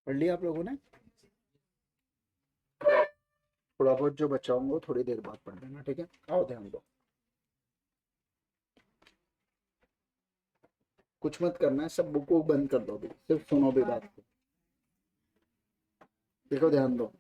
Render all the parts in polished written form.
पढ़ लिया आप लोगों ने? थोड़ा बहुत जो बचा होगा थोड़ी देर बाद पढ़ लेना, ठीक है? आओ ध्यान दो, कुछ मत करना है, सब बुक को बंद कर दो, अभी सिर्फ सुनो भी बात को। देखो ध्यान दो,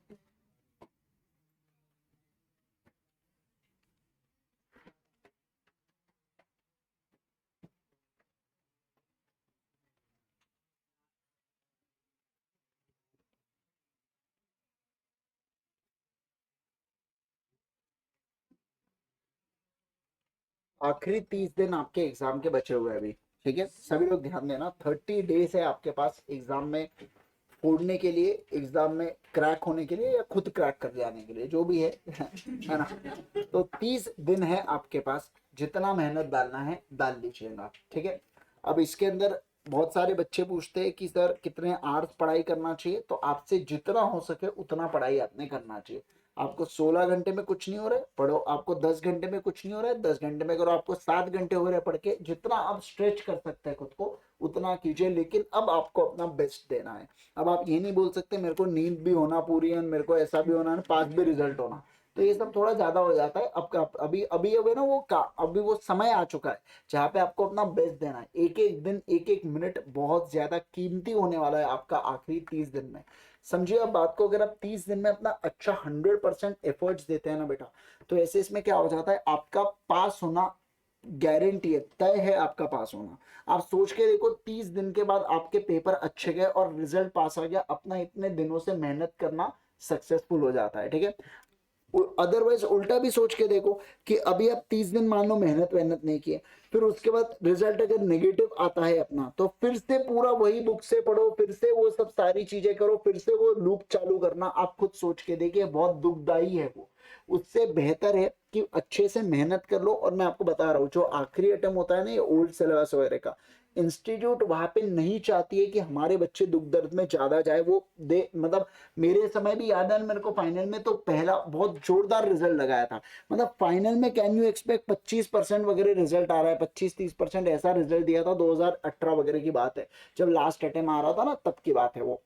आखिरी 30 दिन आपके एग्जाम के बचे हुए हैं अभी, ठीक है? सभी लोग ध्यान देना, 30 डेज है आपके पास एग्जाम में फोड़ने के लिए, एग्जाम में क्रैक होने के लिए या खुद क्रैक कर जाने के लिए, जो भी है ना? तो 30 दिन है आपके पास, जितना मेहनत डालना है डाल लीजिएगा, ठीक है? अब इसके अंदर बहुत सारे बच्चे पूछते हैं कि सर कितने आवर्स पढ़ाई करना चाहिए, तो आपसे जितना हो सके उतना पढ़ाई आपने करना चाहिए। आपको 16 घंटे में कुछ नहीं हो रहा है पढ़ो, आपको 10 घंटे में कुछ नहीं हो रहा है 10 घंटे में करो, आपको 7 घंटे हो रहे हैं पढ़ के, जितना आप स्ट्रेच कर सकते हैं खुद को उतना कीजिए, लेकिन अब आपको अपना बेस्ट देना है। अब आप ये नहीं बोल सकते मेरे को नींद भी होना पूरी है, मेरे को ऐसा भी होना है, पास भी रिजल्ट होना, तो ये सब थोड़ा ज्यादा हो जाता है। अब अभी अभी अभी ना वो का अभी वो समय आ चुका है जहाँ पे आपको अपना बेस्ट देना है। एक एक दिन एक एक मिनट बहुत ज्यादा कीमती होने वाला है आपका आखिरी 30 दिन में। समझिए अब बात को, अगर आप 30 दिन में अपना अच्छा 100% एफर्ट्स देते हैं ना बेटा, तो ऐसे इसमें क्या हो जाता है, आपका पास होना गारंटी है, तय है आपका पास होना। आप सोच के देखो, 30 दिन के बाद आपके पेपर अच्छे गए और रिजल्ट पास आ गया, अपना इतने दिनों से मेहनत करना सक्सेसफुल हो जाता है, ठीक है? अदरवाइज उल्टा भी सोच के देखो कि अभी आप 30 दिन मान लो मेहनत वेहनत नहीं किए, फिर उसके बाद रिजल्ट अगर नेगेटिव आता है अपना, तो फिर से पूरा वही बुक से पढ़ो, फिर से वो सब सारी चीजें करो, फिर से वो लूप चालू करना, आप खुद सोच के देखिए बहुत दुखदाई है वो। उससे बेहतर है कि अच्छे से मेहनत कर लो। और मैं आपको बता रहा हूँ, जो आखिरी अटेम्प्ट होता है ना ये ओल्ड सिलेबस वगैरह का, इंस्टीट्यूट वहां पे नहीं चाहती है कि हमारे बच्चे दुख दर्द में ज्यादा जाए, वो दे मतलब मेरे समय भी याद है मेरे को, फाइनल में तो पहला बहुत जोरदार रिजल्ट लगाया था, मतलब फाइनल में कैन यू एक्सपेक्ट 25% वगैरह रिजल्ट आ रहा है, 25-30% ऐसा रिजल्ट दिया था, 2018 वगैरह की बात है, जब लास्ट अटेम्प्ट आ रहा था ना तब की बात है वो,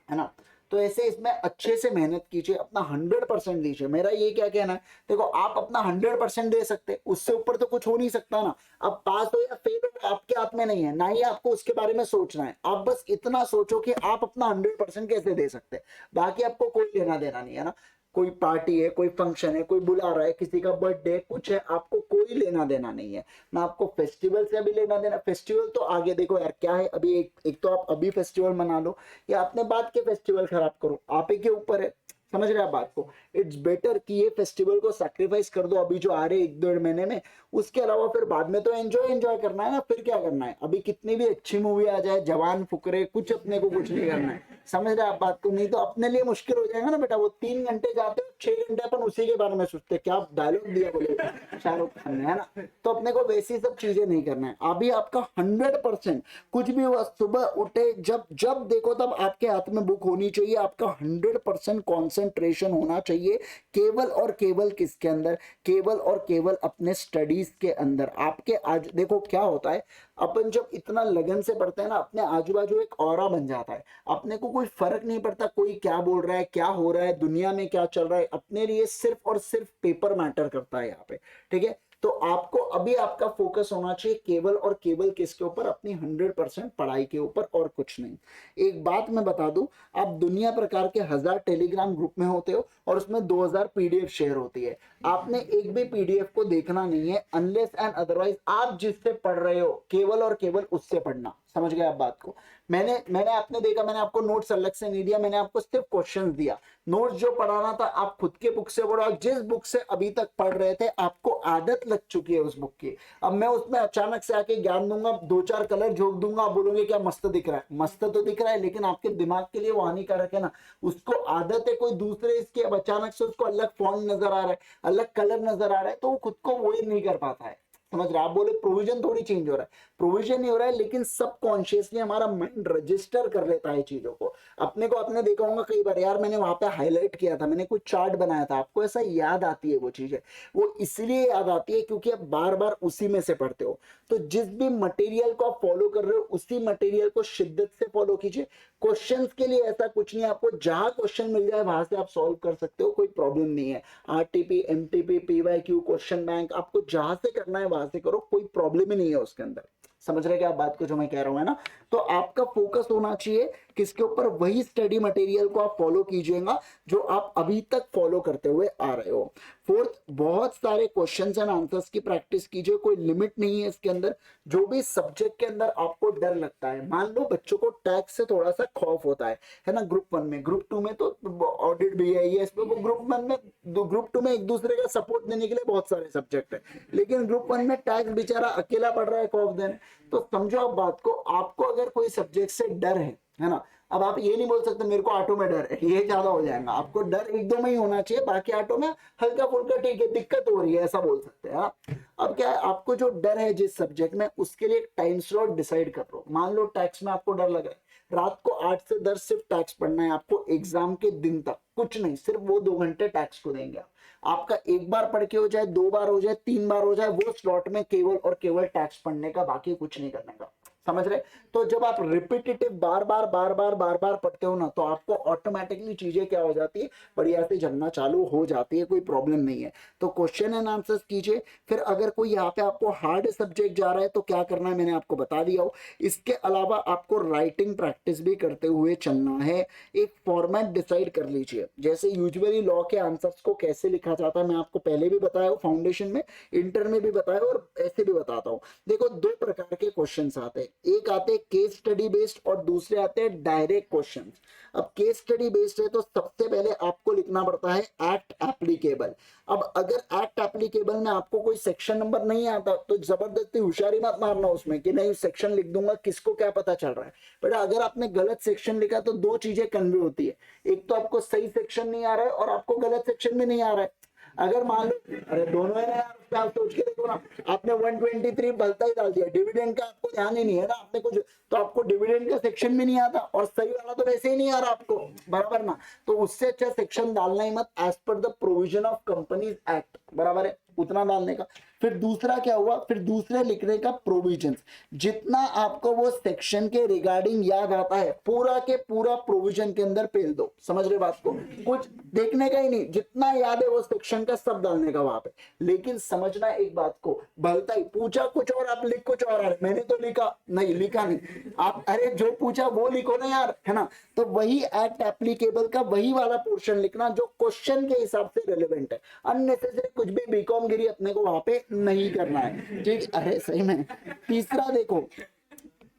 है ना? तो ऐसे इसमें अच्छे से मेहनत कीजिए, अपना 100% दीजिए। मेरा ये क्या कहना है, देखो आप अपना 100% दे सकते, उससे ऊपर तो कुछ हो नहीं सकता ना। अब पास हो या फेल हो आपके हाथ में नहीं है, ना ही आपको उसके बारे में सोचना है, आप बस इतना सोचो कि आप अपना 100% कैसे दे सकते हैं, बाकी आपको कोई लेना देना नहीं है ना। कोई पार्टी है, कोई फंक्शन है, कोई बुला रहा है, किसी का बर्थडे कुछ है, आपको कोई लेना देना नहीं है ना। आपको फेस्टिवल से अभी लेना देना, फेस्टिवल तो आगे देखो यार क्या है, अभी एक तो आप अभी फेस्टिवल मना लो या अपने बाद के फेस्टिवल खराब करो, आप ही के ऊपर है। समझ रहे हैं आप बात को? इट्स बेटर कि ये फेस्टिवल को सैक्रिफाइस कर दो अभी जो आ रहे 1-1.5 महीने में, उसके अलावा फिर बाद में तो एंजॉय एंजॉय करना है ना, फिर क्या करना है, अभी कितनी भी अच्छी मूवी आ जाए, जवान फुकरे, कुछ अपने को कुछ नहीं करना है। समझ रहे हैं आप बात को? नहीं तो अपने लिए मुश्किल हो जाएगा ना बेटा, वो 3 घंटे जाते हो 6 घंटे अपन उसी के बारे में सोचते हैं, क्या डायलॉग दिया बोले शाहरुख खान ने, है ना? तो अपने को वैसी सब चीजें नहीं करना है अभी, आपका 100%, कुछ भी हुआ सुबह उठे जब जब देखो तब आपके हाथ में बुक होनी चाहिए, आपका 100% कॉन्सेंट्रेशन होना चाहिए, केवल और केवल किसके अंदर, केवल और केवल अपने स्टडीज के अंदर। आपके आज देखो क्या होता है, अपन जब इतना लगन से पढ़ते हैं ना, अपने आजू बाजू एक ऑरा बन जाता है, अपने को कोई फर्क नहीं पड़ता कोई क्या बोल रहा है, क्या हो रहा है दुनिया में, क्या चल रहा है, अपने लिए सिर्फ और सिर्फ पेपर मैटर करता है यहाँ पे, ठीक है? तो आपको अभी आपका फोकस होना चाहिए केवल और केवल किसके ऊपर, अपनी 100% पढ़ाई के ऊपर और कुछ नहीं। एक बात मैं बता दूं, आप दुनिया प्रकार के 1000 टेलीग्राम ग्रुप में होते हो और उसमें 2000 पीडीएफ शेयर होती है, आपने एक भी पीडीएफ को देखना नहीं है, अनलेस एंड अदरवाइज आप जिससे पढ़ रहे हो केवल और केवल उससे पढ़ना। समझ गए आप बात को? मैंने मैंने आपने देखा, मैंने आपको नोट्स अलग से नहीं दिया, मैंने आपको सिर्फ क्वेश्चन दिया। नोट्स जो पढ़ाना था आप खुद के बुक से पढ़ो, जिस बुक से अभी तक पढ़ रहे थे आपको आदत लग चुकी है उस बुक की। अब मैं उसमें अचानक से आके ज्ञान दूंगा, 2-4 कलर झोंक दूंगा, आप बोलोगे क्या मस्त दिख रहा है, मस्त तो दिख रहा है लेकिन आपके दिमाग के लिए वो हानिकारक है ना। उसको आदत है कोई दूसरे इसके, अब अचानक से उसको अलग फॉन्ट नजर आ रहा है, अलग कलर नजर आ रहा है, तो वो खुद को वो ही नहीं कर पाता है। समझ रहे हैं? आप बोले प्रोविजन थोड़ी चेंज हो रहा है, प्रोविजन नहीं हो रहा है, लेकिन सबकॉन्शियसली हमारा माइंड रजिस्टर कर लेता है चीजों को। अपने को आपने देखा होगा कई बार, यार मैंने वहां पे हाईलाइट किया था, मैंने कुछ चार्ट बनाया था, आपको ऐसा याद आती है वो चीजें। वो इसलिए याद आती है क्योंकि आप बार बार उसी में से पढ़ते हो। तो जिस भी मटेरियल को आप फॉलो कर रहे हो उसी मटेरियल को शिद्दत से फॉलो कीजिए। क्वेश्चंस के लिए ऐसा कुछ नहीं है, आपको जहां क्वेश्चन मिल जाए वहां से आप सॉल्व कर सकते हो, कोई प्रॉब्लम नहीं है। RTP, MTP, PYQ, question bank, आपको जहां से करना है वहां से करो, कोई प्रॉब्लम ही नहीं है उसके अंदर। समझ रहे हैं क्या आप बात को जो मैं कह रहा हूं, है ना? तो आपका फोकस होना चाहिए किसके ऊपर, वही स्टडी मटेरियल को आप फॉलो कीजिएगा जो आप अभी तक फॉलो करते हुए आ रहे हो। फोर्थ, बहुत सारे क्वेश्चंस एंड आंसर्स की प्रैक्टिस कीजिए, कोई लिमिट नहीं है इसके अंदर। जो भी सब्जेक्ट के अंदर आपको डर लगता है, मान लो बच्चों को टैक्स से थोड़ा सा खौफ होता है ना, ग्रुप 1 में, ग्रुप 2 में तो ऑडिट भी है ये, इसमें वो ग्रुप 1 में, ग्रुप 2 में एक दूसरे का सपोर्ट देने के लिए बहुत सारे सब्जेक्ट है, लेकिन ग्रुप 1 में टैक्स बेचारा अकेला पढ़ रहा है खौफ देने। तो समझो आप बात को, आपको अगर कोई सब्जेक्ट से डर है ना, अब आप ये नहीं बोल सकते मेरे को ऑटो में डर है, ये ज्यादा हो जाएगा। आपको डर एक दो में ही होना चाहिए, बाकी ऑटो में हल्का फुल्का ठीक है, दिक्कत हो रही है ऐसा बोल सकते हैं। अब क्या है, आपको जो डर है जिस सब्जेक्ट में, उसके लिए एक टाइम स्लॉट डिसाइड कर लो। मान लो टैक्स में आपको डर लगा है, रात को 8 से 10 सिर्फ टैक्स पढ़ना है आपको, एग्जाम के दिन तक कुछ नहीं, सिर्फ वो 2 घंटे टैक्स को देंगे आप। आपका एक बार पढ़ के हो जाए, 2 बार हो जाए, 3 बार हो जाए, वो स्लॉट में केवल और केवल टैक्स पढ़ने का, बाकी कुछ नहीं करने का। समझ रहे? तो जब आप रिपीटेटिव बार बार पढ़ते हो ना, तो आपको ऑटोमेटिकली चीजें क्या हो जाती है, बढ़िया से जमना चालू हो जाती है, कोई प्रॉब्लम नहीं है। तो क्वेश्चन एंड आंसर्स कीजिए। फिर अगर कोई यहाँ पे आपको हार्ड सब्जेक्ट जा रहा है तो क्या करना है मैंने आपको बता दिया हो। इसके अलावा आपको राइटिंग प्रैक्टिस भी करते हुए चलना है। एक फॉर्मेट डिसाइड कर लीजिए, जैसे यूजुअली लॉ के आंसर्स को कैसे लिखा जाता है मैं आपको पहले भी बताया हूँ, फाउंडेशन में, इंटर में भी बताया और ऐसे भी बताता हूँ। देखो 2 प्रकार के क्वेश्चंस आते हैं, एक आते हैं केस स्टडी बेस्ड और दूसरे आते हैं डायरेक्ट क्वेश्चंस। अब केस स्टडी बेस्ड है तो सबसे पहले आपको लिखना पड़ता है एक्ट एप्लीकेबल। अब अगर एक्ट एप्लीकेबल में आपको कोई सेक्शन नंबर नहीं आता तो जबरदस्ती होशियारी मत मारना उसमें कि नहीं सेक्शन लिख दूंगा, किसको क्या पता चल रहा है। बट अगर आपने गलत सेक्शन लिखा तो 2 चीजें कन्वे होती है, एक तो आपको सही सेक्शन नहीं आ रहा है और आपको गलत सेक्शन भी नहीं आ रहा है। अगर मान लो, अरे दोनों है ना यार, आप सोच के देखो ना, आपने 123 भलता ही डाल दिया, डिविडेंड का आपको ध्यान ही नहीं है ना, आपने कुछ, तो आपको डिविडेंड का सेक्शन भी नहीं आता और सही वाला तो वैसे ही नहीं आ रहा आपको, बराबर ना? तो उससे अच्छा सेक्शन डालना ही मत, as per the provision of Companies Act, बराबर है, उतना डालने का। फिर दूसरा क्या हुआ, फिर दूसरे लिखने का प्रोविजन, जितना आपको वो सेक्शन के रिगार्डिंग याद आता है पूरा के पूरा प्रोविजन के अंदर पेल दो। समझ रहे बात को, कुछ देखने का ही नहीं, जितना याद है वो सेक्शन का सब डालने का वहां पे। लेकिन समझना एक बात को, भलता ही पूछा कुछ और आप लिख कुछ और, मैंने तो लिखा नहीं, लिखा नहीं आप, अरे जो पूछा वो लिखो ना यार, है ना? तो वही एक्ट एप्लीकेबल का वही वाला पोर्शन लिखना जो क्वेश्चन के हिसाब से रिलेवेंट है। अननेसेसरी कुछ भी बीकॉम गिरी अपने को वहां पे नहीं करना है, ठीक? अरे सही में। तीसरा देखो,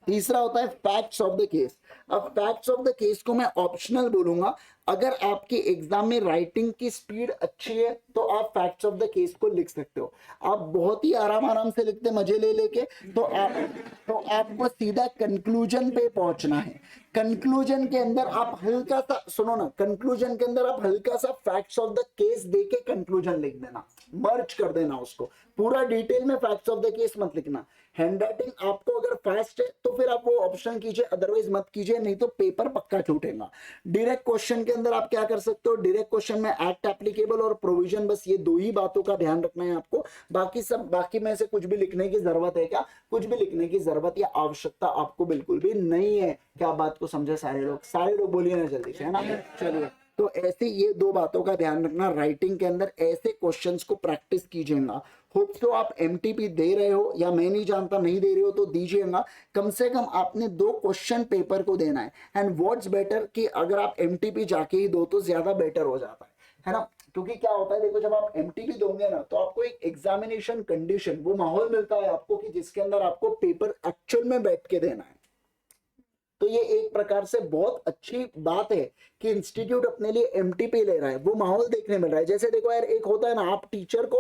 तीसरा होता है फैक्ट्स ऑफ द केस। अब फैक्ट्स ऑफ द केस को मैं ऑप्शनल बोलूंगा, अगर आपके एग्जाम में राइटिंग की स्पीड अच्छी है तो आप फैक्ट्स ऑफ द केस को लिख सकते हो। आप बहुत ही आराम से लिखते मजे ले लेके तो आपको सीधा कंक्लूजन पे पहुंचना है। कंक्लूजन के अंदर आप हल्का सा सुनो ना, कंक्लूजन के अंदर आप हल्का सा फैक्ट्स ऑफ द केस देके कंक्लूजन लिख देना, मर्ज कर देना उसको, पूरा डिटेल में फैक्ट्स ऑफ द केस मत लिखना। हैंडराइटिंग आपको अगर फास्ट है तो फिर आप वो ऑप्शन कीजिए, अदरवाइज मत कीजिए, नहीं तो पेपर पक्का छूटेगा। डायरेक्ट क्वेश्चन के अंदर आप क्या कर सकते हो, डायरेक्ट क्वेश्चन में एक्ट एप्लीकेबल और प्रोविजन, बस ये 2 ही बातों का ध्यान रखना है आपको। बाकी में से कुछ भी लिखने की जरूरत है क्या? कुछ भी लिखने की जरूरत या आवश्यकता आपको बिल्कुल भी नहीं है। क्या बात को समझे सारे लोग बोलिए ना जल्दी से, है ना? चलिए, तो ऐसे ये 2 बातों का ध्यान रखना, राइटिंग के अंदर ऐसे क्वेश्चंस को प्रैक्टिस कीजिएगा। होप तो आप एमटीपी दे रहे हो, या मैं नहीं जानता नहीं दे रहे हो तो दीजिएगा, कम से कम आपने 2 क्वेश्चन पेपर को देना है। एंड व्हाट्स बेटर कि अगर आप एमटीपी जाके ही दो तो ज्यादा बेटर हो जाता है ना? क्योंकि क्या होता है, देखो जब आप एमटीपी दोगे ना तो आपको एक एग्जामिनेशन कंडीशन, वो माहौल मिलता है आपको कि जिसके अंदर आपको पेपर एक्चुअल में बैठ के देना है। तो ये एक प्रकार से बहुत अच्छी बात है कि इंस्टीट्यूट अपने लिए एमटीपी ले रहा है, वो माहौल देखने मिल रहा है। जैसे देखो यार, एक होता है ना, आप टीचर को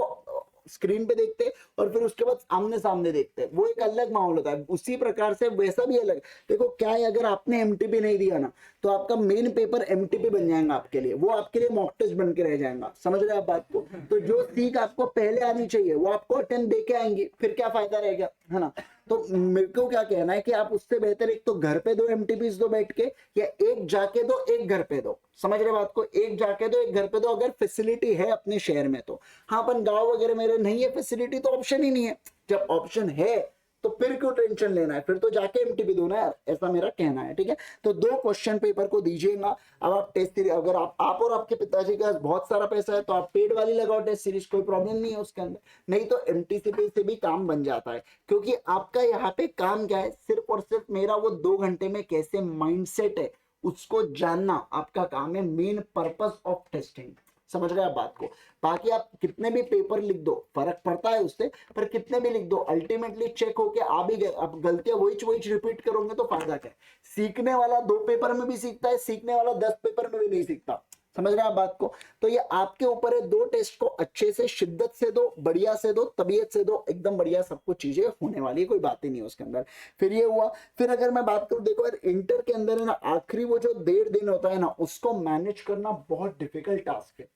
स्क्रीन पे देखते हैं और फिर उसके बाद आमने सामने देखते हैं, वो एक अलग माहौल होता है। उसी प्रकार से वैसा भी अलग। देखो क्या है, अगर आपने एमटीपी नहीं दिया ना तो आपका मेन पेपर एमटीपी बन जाएगा आपके लिए, वो आपके लिए मॉक टेस्ट बन के रह जाएगा। समझ रहे हैं आप बात को? तो जो सीख आपको पहले आनी चाहिए वो आपको अटेम्प्ट दे के आएंगी, फिर क्या फायदा रहेगा, है ना? तो मेरे को क्या कहना है कि आप उससे बेहतर एक तो घर पे दो एमटीपीज दो बैठ के, या एक जाके दो एक घर पे दो। समझ रहे बात को? एक जाके दो एक घर पे दो, अगर फैसिलिटी है अपने शहर में तो। हाँ, अपन गांव वगैरह मेरे नहीं है फैसिलिटी तो ऑप्शन ही नहीं है। जब ऑप्शन है तो फिर क्यों टेंशन लेना है, फिर तो जाके एमटीपी दो ना यार, ऐसा मेरा कहना है। ठीक है, तो 2 क्वेश्चन पेपर को दीजिएगा। अब आप टेस्ट सीरीज, अगर आप और आपके पिताजी के पास बहुत सारा पैसा है तो आप पेड वाली लगाओ टेस्ट सीरीज, कोई प्रॉब्लम नहीं है उसके अंदर। नहीं तो एमटीसीपी से भी काम बन जाता है, क्योंकि आपका यहाँ पे काम क्या है, सिर्फ और सिर्फ मेरा वो 2 घंटे में कैसे माइंडसेट है उसको जानना आपका काम है, मेन पर्पस ऑफ टेस्टिंग। समझ रहे आप बात को? बाकी आप कितने भी पेपर लिख दो फर्क पड़ता है उससे, पर कितने भी लिख दो अल्टीमेटली चेक होके आ भी गए। अब गलतियां वही रिपीट करोगे तो फायदा क्या है? सीखने वाला 2 पेपर में भी सीखता है, सीखने वाला 10 पेपर में भी नहीं सीखता। समझ रहे हैं आप बात को? तो ये आपके ऊपर है। 2 टेस्ट को अच्छे से, शिद्दत से दो, बढ़िया से दो, तबीयत से दो, एकदम बढ़िया सब कुछ चीजें होने वाली है, कोई बात ही नहीं है उसके अंदर। फिर ये हुआ। फिर अगर मैं बात करूं, देखो यार इंटर के अंदर है ना, आखिरी वो जो 1.5 दिन होता है ना, उसको मैनेज करना बहुत डिफिकल्ट टास्क है।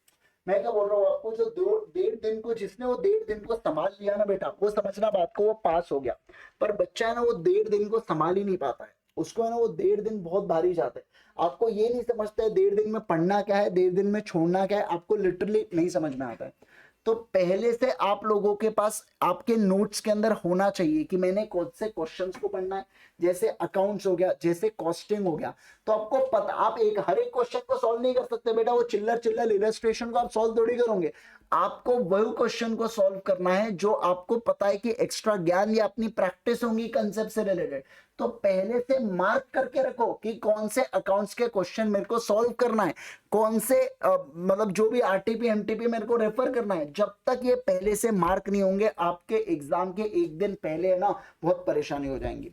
मैं क्या बोल रहा हूँ आपको, जो 1.5 दिन को, जिसने वो 1.5 दिन को संभाल लिया ना बेटा, वो समझना बात को, वो पास हो गया। पर बच्चा है ना, वो 1.5 दिन को संभाल ही नहीं पाता है, उसको है ना वो 1.5 दिन बहुत भारी जाते हैं। आपको ये नहीं समझता है 1.5 दिन में पढ़ना क्या है, 1.5 दिन में छोड़ना क्या है, आपको लिटरली नहीं समझ में आता है। तो पहले से आप लोगों के पास आपके नोट्स के अंदर होना चाहिए कि मैंने कौन से क्वेश्चंस को पढ़ना है। जैसे अकाउंट्स हो गया, जैसे कॉस्टिंग हो गया, तो आपको पता, आप एक हर एक क्वेश्चन को सॉल्व नहीं कर सकते बेटा, वो चिल्लर चिल्लर इलस्ट्रेशन को आप सॉल्व थोड़ी करोगे। आपको वही क्वेश्चन को सॉल्व करना है जो आपको पता है कि एक्स्ट्रा ज्ञान या अपनी प्रैक्टिस होंगी कंसेप्ट से रिलेटेड। तो पहले से मार्क करके रखो कि कौन से अकाउंट्स के क्वेश्चन मेरे को सॉल्व करना है, कौन से मतलब जो भी आरटीपी एमटीपी मेरे को रेफर करना है। जब तक ये पहले से मार्क नहीं होंगे, आपके एग्जाम के एक दिन पहले है ना बहुत परेशानी हो जाएंगी।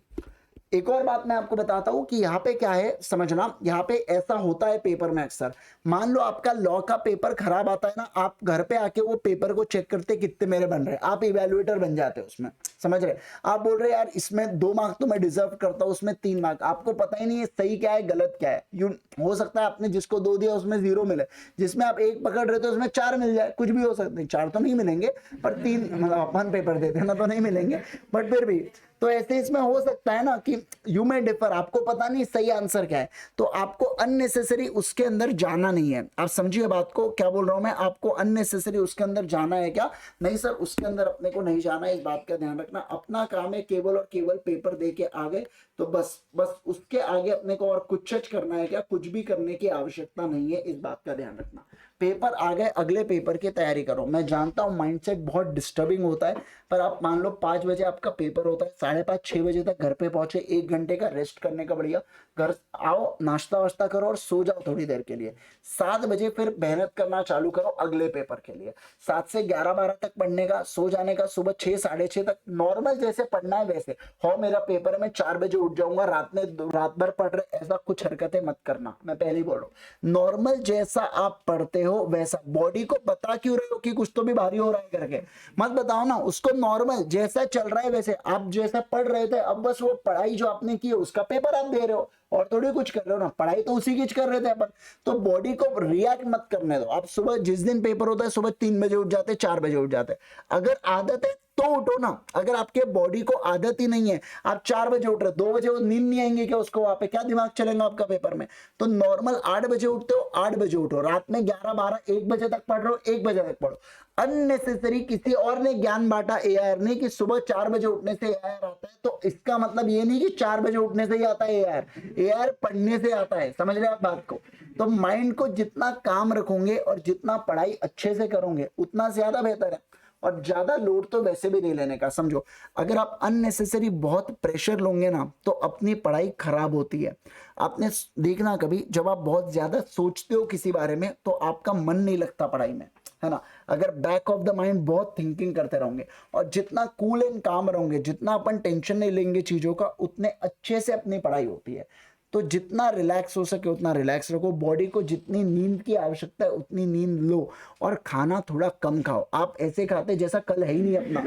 एक और बात मैं आपको बताता हूं कि यहाँ पे क्या है समझना, यहाँ पे ऐसा होता है पेपर में अक्सर। मान लो आपका लॉ का पेपर खराब आता है ना, आप घर पे आके वो पेपर को चेक करते कितने मेरे बन रहे हैं, आप इवेल्युएटर बन जाते हो उसमें। समझ रहे? आप बोल रहे यार इसमें 2 मार्क तो मैं डिजर्व करता हूँ, उसमें 3 मार्क। आपको पता ही नहीं है सही क्या है गलत क्या है। यू हो सकता है आपने जिसको 2 दिया उसमें 0 मिले, जिसमें आप 1 पकड़ रहे थे उसमें 4 मिल जाए, कुछ भी हो सकता है। 4 तो नहीं मिलेंगे, पर 3 मतलब अपन पेपर देते ना तो नहीं मिलेंगे, बट फिर भी तो ऐसे इसमें हो सकता है ना कि यू में डिफर, आपको पता नहीं सही आंसर क्या है, तो आपको अननेसेसरी उसके अंदर जाना नहीं है। आप समझिए बात को, क्या बोल रहा हूं मैं, आपको अननेसेसरी उसके अंदर जाना है क्या? नहीं सर, उसके अंदर अपने को नहीं जाना है, इस बात का ध्यान रखना। अपना काम है केवल और केवल पेपर दे के आ गए तो बस उसके आगे अपने को और कुछ करना है क्या? कुछ भी करने की आवश्यकता नहीं है, इस बात का ध्यान रखना। पेपर आ गए, अगले पेपर की तैयारी करो। मैं जानता हूं माइंडसेट बहुत डिस्टर्बिंग होता है, पर आप मान लो 5 बजे आपका पेपर होता है, 5:30 6 बजे तक घर पे पहुंचे, 1 घंटे का रेस्ट करने का, बढ़िया घर आओ, नाश्ता वाश्ता करो और सो जाओ थोड़ी देर के लिए। 7 बजे फिर मेहनत करना चालू करो अगले पेपर के लिए। 7 से 11-12 तक पढ़ने का, सो जाने का, सुबह 6 साढ़े 6 तक नॉर्मल जैसे पढ़ना है वैसे। हो मेरा पेपर है मैं 4 बजे उठ जाऊंगा, रात भर पढ़ रहे, ऐसा कुछ हरकतें मत करना, मैं पहले ही बोल रहा हूं। नॉर्मल जैसा आप पढ़ते हो वैसा, बॉडी को बता क्यों रहे हो कि कुछ तो भी भारी हो रहा है करके, मत बताओ ना उसको। नॉर्मल जैसा चल रहा है वैसे, आप जैसा पढ़ रहे थे, अब बस वो पढ़ाई जो आपने की उसका पेपर आप दे रहे हो, और थोड़ी कुछ कर रहे हो ना, पढ़ाई तो उसी की कर रहे थे अपन। तो बॉडी को रिएक्ट मत करने दो। आप सुबह जिस दिन पेपर होता है सुबह 3 बजे उठ जाते, 4 बजे उठ जाते, अगर आदत है तो उठो ना। अगर आपके बॉडी को आदत ही नहीं है, आप 4 बजे उठ रहे, 2 बजे वो नींद नहीं आएंगे क्या उसको, वहां पे क्या दिमाग चलेगा आपका पेपर में? तो नॉर्मल 8 बजे उठते हो, 8 बजे उठो, रात में 11-12 1 बजे तक पढ़ रहे हो, 1 बजे तक पढ़ो। अननेसेसरी किसी और ने ज्ञान बांटा एआईआर ने कि सुबह 4 बजे उठने से एआईआर आता है, तो इसका मतलब ये नहीं कि 4 बजे उठने से ही आता है एआईआर, एआईआर पढ़ने से आता है। समझ रहे हैं आप बात को? तो माइंड को जितना काम रखोगे और जितना पढ़ाई अच्छे से करोगे उतना ज्यादा बेहतर है। और ज्यादा लोड तो वैसे भी नहीं लेने का, समझो। अगर आप अननेसेसरी बहुत प्रेशर लोगे ना तो अपनी पढ़ाई खराब होती है। आपने देखना कभी जब आप बहुत ज्यादा सोचते हो किसी बारे में तो आपका मन नहीं लगता पढ़ाई में, है ना? अगर बैक ऑफ द माइंड बहुत थिंकिंग करते रहोगे, और जितना कूल एंड काम रहोगे, जितना अपन टेंशन नहीं लेंगे चीजों का, उतने अच्छे से अपनी पढ़ाई होती है। तो जितना रिलैक्स हो सके उतना रिलैक्स रखो, बॉडी को जितनी नींद की आवश्यकता है उतनी नींद लो, और खाना थोड़ा कम खाओ। आप ऐसे खाते जैसा कल है ही नहीं अपना,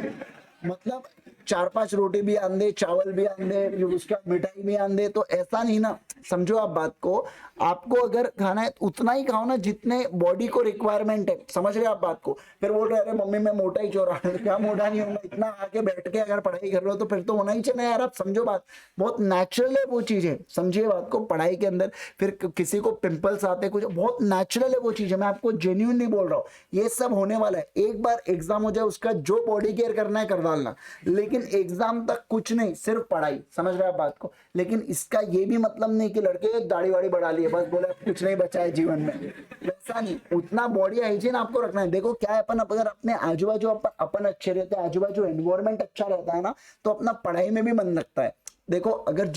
मतलब 4-5 रोटी भी आंदे, चावल भी आंदे, उसका मिठाई भी आंदे, तो ऐसा नहीं ना, समझो आप बात को। आपको अगर खाना है उतना ही खाओ ना जितने बॉडी को रिक्वायरमेंट है, समझ रहे हो आप बात को। फिर बोल रहे अरे मम्मी मैं मोटा ही क्यों रहा क्या मोटा नहीं होगा, इतना आके बैठ के अगर पढ़ाई कर रहे हो तो फिर तो होना ही चाहिए यार। आप समझो बात, बहुत नेचुरल है वो चीज है, समझिए बात को। पढ़ाई के अंदर फिर किसी को पिंपल्स आते, कुछ बहुत नेचुरल है वो चीज है, मैं आपको जेन्युइन नहीं बोल रहा हूँ, ये सब होने वाला है। एक बार एग्जाम हो जाए उसका जो बॉडी केयर करना है कर डालना, लेकिन एग्जाम तक कुछ नहीं, सिर्फ पढ़ाई, समझ रहे हैं आप बात को। लेकिन इसका ये भी मतलब नहीं कि लड़के दाढ़ी वाड़ी बढ़ा लिए बस बोले कुछ नहीं बचा है जीवन में, वैसा नहीं। उतना बॉडी हाइजीन आपको रखना है। देखो क्या है, अपन अगर अपने आजू बाजू अपन अच्छे रहते हैं, आजू बाजू एनवायरमेंट अच्छा रहता है ना, तो अपना पढ़ाई में भी मन लगता है। देखो अगर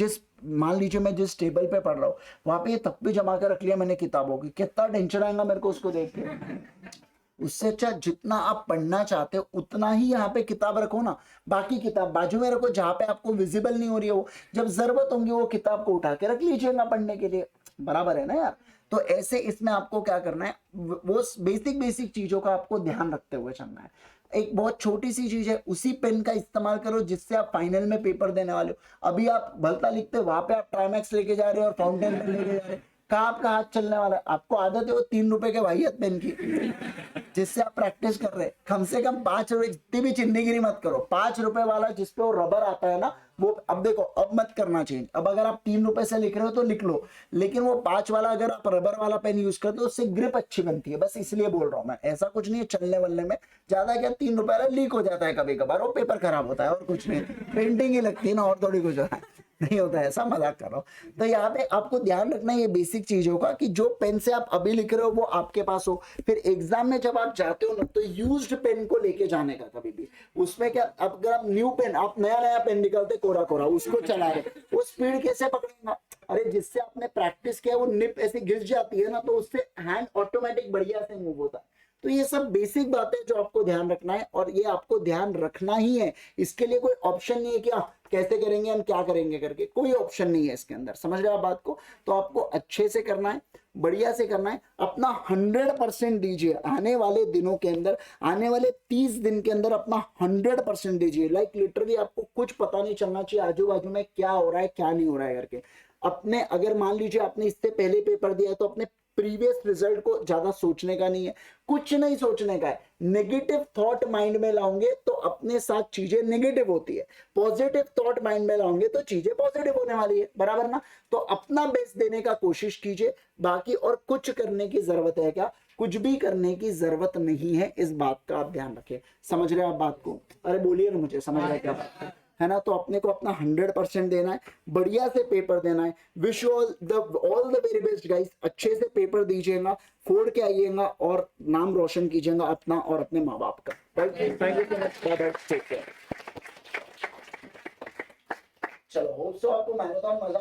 मान लीजिए मैं जिस टेबल पे पढ़ रहा हूँ वहां पे ये तक भी जमा कर रख लिया मैंने किताबों की, कितना टेंशन आएगा मेरे को उसको देख के। उससे अच्छा जितना आप पढ़ना चाहते हो उतना ही यहाँ पे किताब रखो ना, बाकी किताब बाजू में रखो जहां पे आपको विजिबल नहीं हो रही है, वो जब जरूरत होगी वो किताब को उठा के रख लीजिएगा पढ़ने के लिए, बराबर है ना यार। तो ऐसे इसमें आपको क्या करना है, वो बेसिक बेसिक चीजों का आपको ध्यान रखते हुए चलना है। एक बहुत छोटी सी चीज है, उसी पेन का इस्तेमाल करो जिससे आप फाइनल में पेपर देने वाले हो। अभी आप भलता लिखते हो, वहां पे आप ट्राइमैक्स लेके जा रहे हो और फाउंटेन पेन लेके जा रहे हो, कहाँ आपका हाथ चलने वाला है। आपको आदत है वो 3 रुपए के वाहियत पेन की जिससे आप प्रैक्टिस कर रहे हैं। कम से कम 5 रुपए, इतनी भी चिंदीगिरी मत करो। 5 रुपए वाला जिसपे वो रबर आता है ना, वो अब देखो अब मत करना चेंज। अब अगर आप 3 रुपए से लिख रहे हो तो लिख लो, लेकिन वो 5 वाला अगर आप रबर वाला पेन यूज करते हो उससे ग्रिप अच्छी बनती है, बस इसलिए बोल रहा हूँ मैं। ऐसा कुछ नहीं है चलने वलने में, ज्यादा क्या 3 रुपए वाला लीक हो जाता है कभी कभार, वो पेपर खराब होता है और कुछ नहीं, पेंटिंग ही लगती है ना, और थोड़ी कुछ होता है नहीं होता है, ऐसा मजाक कर रहा हूँ। तो यहाँ पे आपको ध्यान रखना है ये बेसिक चीजों का, कि जो पेन से आप अभी लिख रहे हो वो आपके पास हो। फिर एग्जाम में जब आप जाते हो ना तो यूज्ड पेन को लेके जाने का कभी भी। उसमें क्या, अब अगर आप न्यू पेन, आप नया नया पेन निकालते कोरा कोरा उसको चला रहे, वो स्पीड कैसे पकड़ेगा। अरे जिससे आपने प्रैक्टिस किया वो निप ऐसे घिस जाती है ना, तो उससे हैंड ऑटोमेटिक बढ़िया से मूव होता है। तो ये सब बेसिक बातें जो आपको ध्यान रखना है, और ये आपको ध्यान रखना ही है। इसके लिए कोई ऑप्शन नहीं है कि कैसे करेंगे हम, क्या करेंगे करके, कोई ऑप्शन नहीं है इसके अंदर, समझ रहे हो आप बात को। तो आपको अच्छे से करना है, बढ़िया से करना है, अपना 100% दीजिए आने वाले दिनों के अंदर। आने वाले 30 दिन के अंदर अपना 100% दीजिए। लाइक लिटरली आपको कुछ पता नहीं चलना चाहिए आजू बाजू में क्या हो रहा है क्या नहीं हो रहा है करके। अपने अगर मान लीजिए आपने इससे पहले पेपर दिया है तो अपने प्रीवियस रिजल्ट को ज्यादा सोचने का नहीं है, कुछ नहीं सोचने का है। नेगेटिव थॉट माइंड में लाओगे तो अपने साथ चीजें नेगेटिव होती है, पॉजिटिव थॉट माइंड में लाओगे तो चीजें पॉजिटिव होने वाली है, बराबर ना। तो अपना बेस्ट देने का कोशिश कीजिए, बाकी और कुछ करने की जरूरत है क्या, कुछ भी करने की जरूरत नहीं है, इस बात का आप ध्यान रखिए। समझ रहे हैं आप बात को, अरे बोलिए ना मुझे, समझ रहे हैं क्या बात है ना। तो अपने को अपना 100% देना है, बढ़िया से पेपर देना है। Wish you all the very best guys. अच्छे से पेपर दीजिएगा, फोड़ के आइएगा और नाम रोशन कीजिएगा अपना और अपने माँ बाप का। Thank you so much, take care. चलो होप सो आपको मैराथन मजा